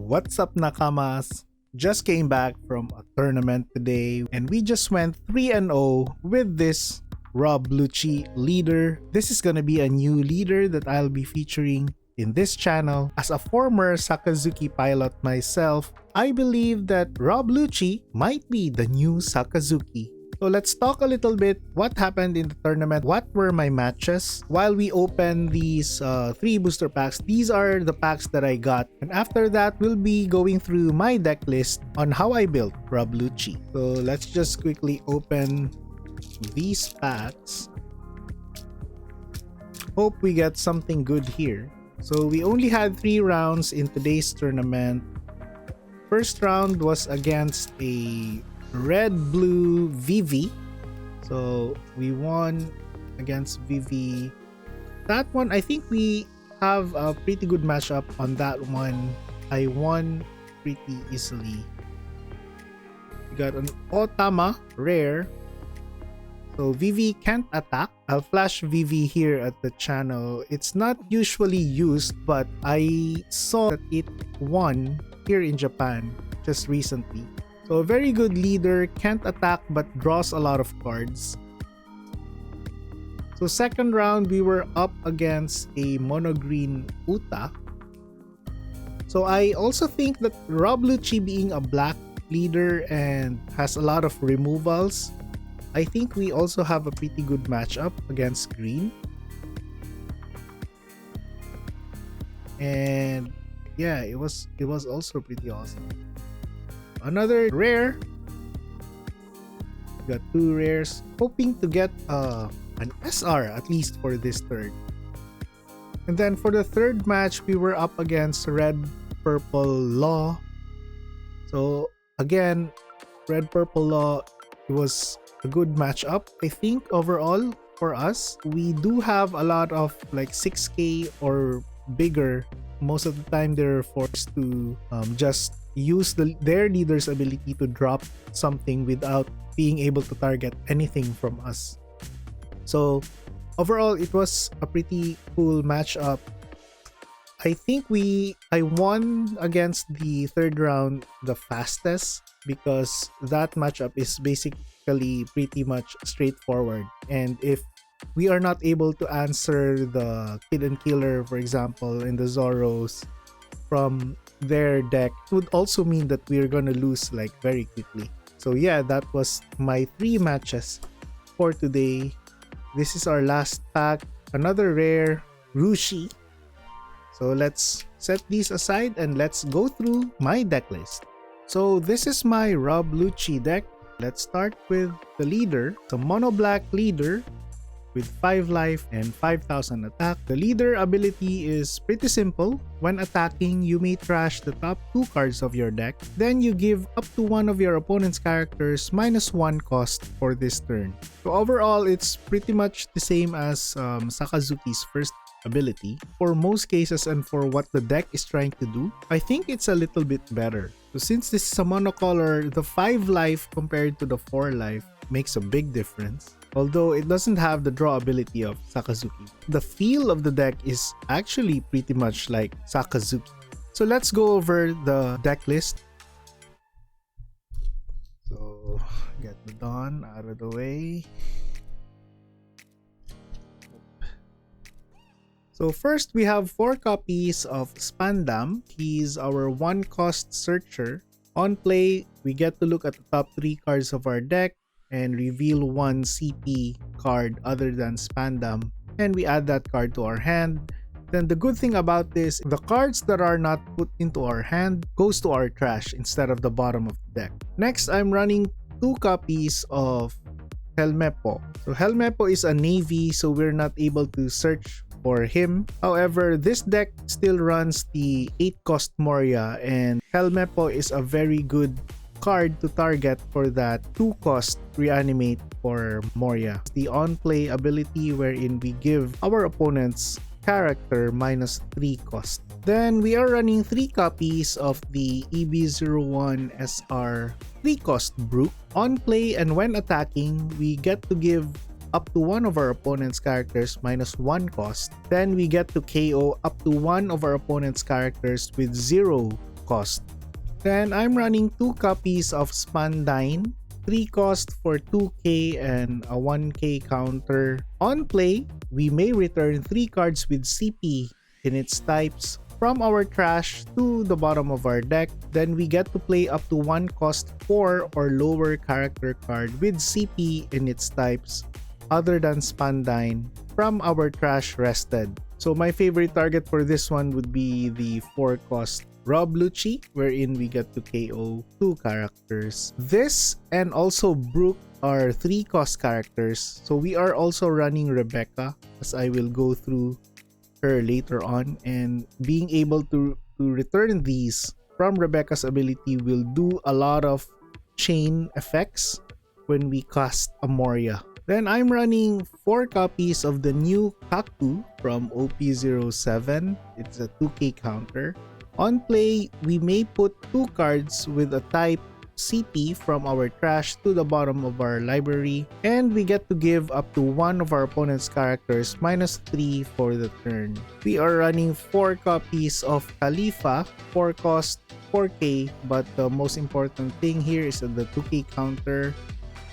What's up, Nakamas? Just came back from a tournament today and we just went 3-0 with this Rob Lucci leader. This is gonna be a new leader that I'll be featuring in this channel. As a former Sakazuki pilot myself, I believe that Rob Lucci might be the new Sakazuki. So let's talk a little bit what happened in the tournament, what were my matches. While we open these 3 booster packs, these are the packs that I got. And after that, we'll be going through my deck list on how I built Rob Lucci. So let's just quickly open these packs. Hope we get something good here. So we only had 3 rounds in today's tournament. First round was against a red-blue VV. So we won against VV. That one, I think we have a pretty good matchup on that one. I won pretty easily. We got an Otama rare. So VV can't attack. I'll flash VV here at the channel. It's not usually used, but I saw that it won here in Japan just recently. So a very good leader, can't attack but draws a lot of cards. So second round, we were up against a mono-green Uta. So I also think that Rob Lucci being a black leader and has a lot of removals, I think we also have a pretty good matchup against green. And yeah, it was also pretty awesome. Another rare. Got 2 rares. Hoping to get an SR at least for this third. And then for the third match, we were up against Red Purple Law. So again, Red Purple Law, it was a good matchup. I think overall for us, we do have a lot of like 6k or bigger. Most of the time they're forced to just use their leader's ability to drop something without being able to target anything from us. So overall, it was a pretty cool matchup. I think I won against the third round the fastest because that matchup is basically pretty much straightforward. And if we are not able to answer the Kid and Killer, for example, and the Zoros from their deck, it would also mean that we're gonna lose like very quickly. So yeah, that was my 3 matches for today. This is our last pack. Another rare Rushi. So let's set these aside and let's go through my deck list. So this is my Rob Lucci deck. Let's start with the leader. It's a mono black leader with 5 life and 5,000 attack. The leader ability is pretty simple. When attacking, you may trash the top 2 cards of your deck. Then you give up to one of your opponent's characters -1 cost for this turn. So overall, it's pretty much the same as Sakazuki's first ability. For most cases and for what the deck is trying to do, I think it's a little bit better. So since this is a monocolor, the 5 life compared to the 4 life makes a big difference. Although it doesn't have the draw ability of Sakazuki. The feel of the deck is actually pretty much like Sakazuki. So let's go over the deck list. So get the Dawn out of the way. So first we have 4 copies of Spandam. He's our 1 cost searcher. On play, we get to look at the top 3 cards of our deck and reveal 1 CP card other than Spandam, and we add that card to our hand. Then the good thing about this, the cards that are not put into our hand goes to our trash instead of the bottom of the deck. Next, I'm running 2 copies of Helmepo. So Helmepo is a navy, so we're not able to search for him. However, this deck still runs the 8 cost Moria, and Helmepo is a very good card to target for that 2 cost reanimate for Moria. The on-play ability wherein we give our opponent's character -3 cost. Then we are running 3 copies of the EB01 SR 3 cost Brook. On play and when attacking, we get to give up to one of our opponent's characters -1 cost. Then we get to KO up to one of our opponent's characters with 0 cost. Then I'm running 2 copies of Spandine, 3 cost for 2k and a 1k counter. On play, we may return 3 cards with CP in its types from our trash to the bottom of our deck. Then we get to play up to 1 cost 4 or lower character card with CP in its types other than Spandine from our trash rested. So my favorite target for this one would be the 4 cost Rob Lucci, wherein we get to KO 2 characters. This and also Brook are 3 cost characters. So we are also running Rebecca, as I will go through her later on, and being able to return these from Rebecca's ability will do a lot of chain effects when we cast a Moria. Then I'm running 4 copies of the new Kaku from OP07. It's a 2k counter. On play, we may put 2 cards with a type CP from our trash to the bottom of our library, and we get to give up to one of our opponent's characters -3 for the turn. We are running 4 copies of Khalifa, 4 cost 4k, but the most important thing here is the 2k counter.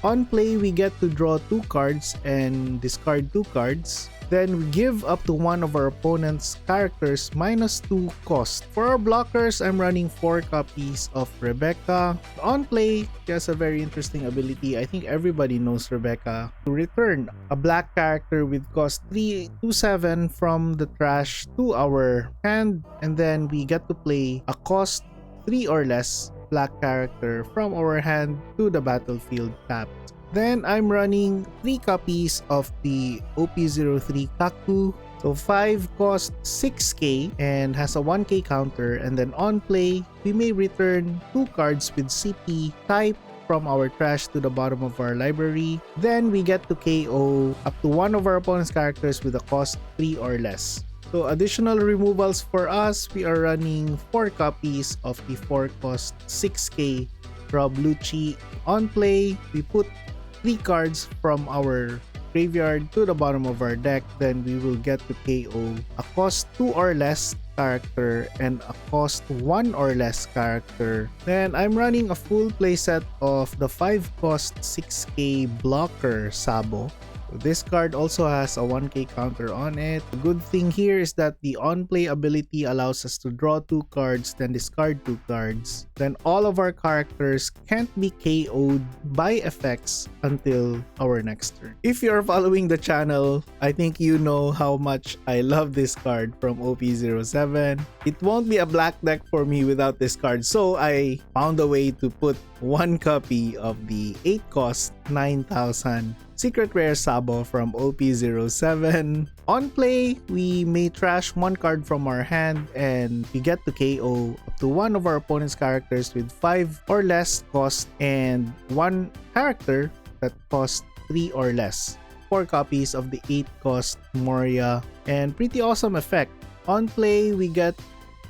On play, we get to draw 2 cards and discard 2 cards. Then we give up to one of our opponent's characters -2 cost. For our blockers, I'm running 4 copies of Rebecca. On play, she has a very interesting ability. I think everybody knows Rebecca. To return a black character with cost 327 from the trash to our hand, and then we get to play a cost 3 or less black character from our hand to the battlefield tapped. Then I'm running 3 copies of the OP03 Kaku. So 5 cost 6k and has a 1k counter, and then on play, we may return 2 cards with CP type from our trash to the bottom of our library. Then we get to KO up to one of our opponent's characters with a cost 3 or less. So additional removals for us, we are running 4 copies of the 4 cost 6k Rob Lucci. On play, we put 3 cards from our graveyard to the bottom of our deck. Then we will get to KO a cost 2 or less character and a cost 1 or less character. Then I'm running a full playset of the 5 cost 6k blocker Sabo. This card also has a 1k counter on it. The good thing here is that the on-play ability allows us to draw 2 cards, then discard 2 cards. Then all of our characters can't be KO'd by effects until our next turn. If you're following the channel, I think you know how much I love this card from OP07. It won't be a black deck for me without this card, so I found a way to put 1 copy of the 8 cost 9,000 Secret Rare Sabo from OP07. On play, we may trash 1 card from our hand and we get to KO up to one of our opponent's characters with 5 or less cost and 1 character that costs 3 or less. 4 copies of the 8 cost Moria, and pretty awesome effect. On play, we get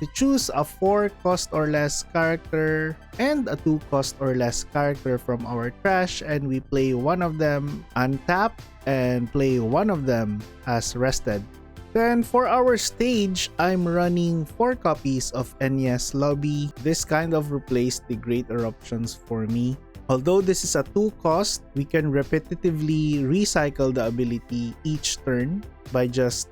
to choose a 4 cost or less character and a 2 cost or less character from our trash, and we play one of them untapped and play one of them as rested. Then for our stage, I'm running 4 copies of NES Lobby. This kind of replaced the Great Eruptions for me. Although this is a 2 cost, we can repetitively recycle the ability each turn by just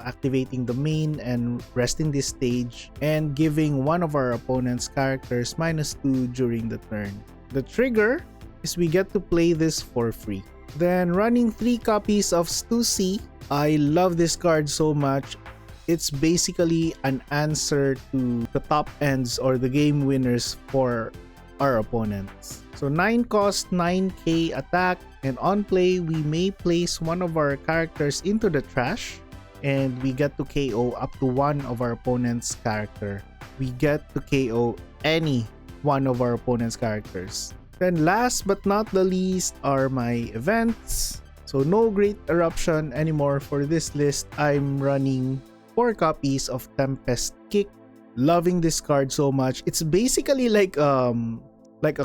activating the main and resting this stage and giving one of our opponent's characters -2 during the turn. The trigger is we get to play this for free. Then running 3 copies of Stussy. I love this card so much. It's basically an answer to the top ends or the game winners for our opponents. So 9 cost 9k attack, and on play we may place one of our characters into the trash and we get to KO up to one of our opponent's character. We get to KO any one of our opponent's characters. Then last but not the least are my events. So no Great Eruption anymore for this list. I'm running 4 copies of Tempest Kick. Loving this card so much. It's basically like a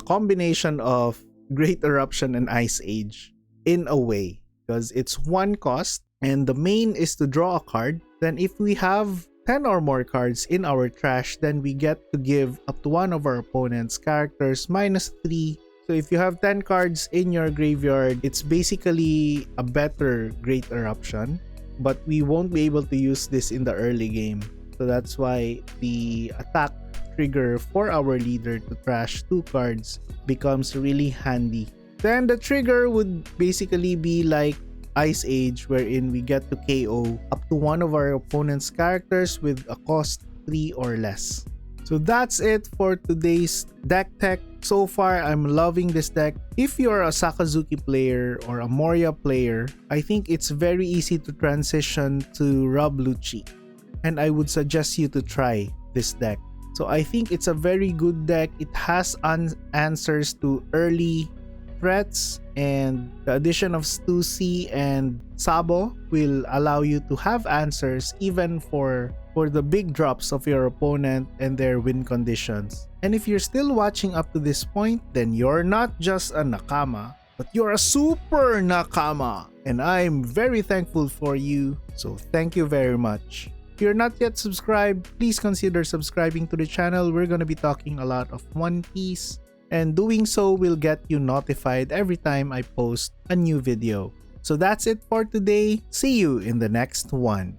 combination of Great Eruption and Ice Age in a way, because it's 1 cost and the main is to draw a card. Then if we have 10 or more cards in our trash, then we get to give up to one of our opponent's characters -3. So if you have 10 cards in your graveyard, it's basically a better Great Eruption, but we won't be able to use this in the early game. So that's why the attack trigger for our leader to trash 2 cards becomes really handy. Then the trigger would basically be like Ice Age, wherein we get to KO up to one of our opponent's characters with a cost 3 or less. So that's it for today's deck tech. So far, I'm loving this deck. If you're a Sakazuki player or a Moria player, I think it's very easy to transition to Rob Lucci, and I would suggest you to try this deck. So I think it's a very good deck. It has answers to early threats, and the addition of Stussy and Sabo will allow you to have answers even for the big drops of your opponent and their win conditions. And if you're still watching up to this point, then you're not just a nakama, but you're a super nakama, and I'm very thankful for you. So thank you very much. If you're not yet subscribed, please consider subscribing to the channel. We're going to be talking a lot of One Piece, and doing so will get you notified every time I post a new video. So that's it for today. See you in the next one.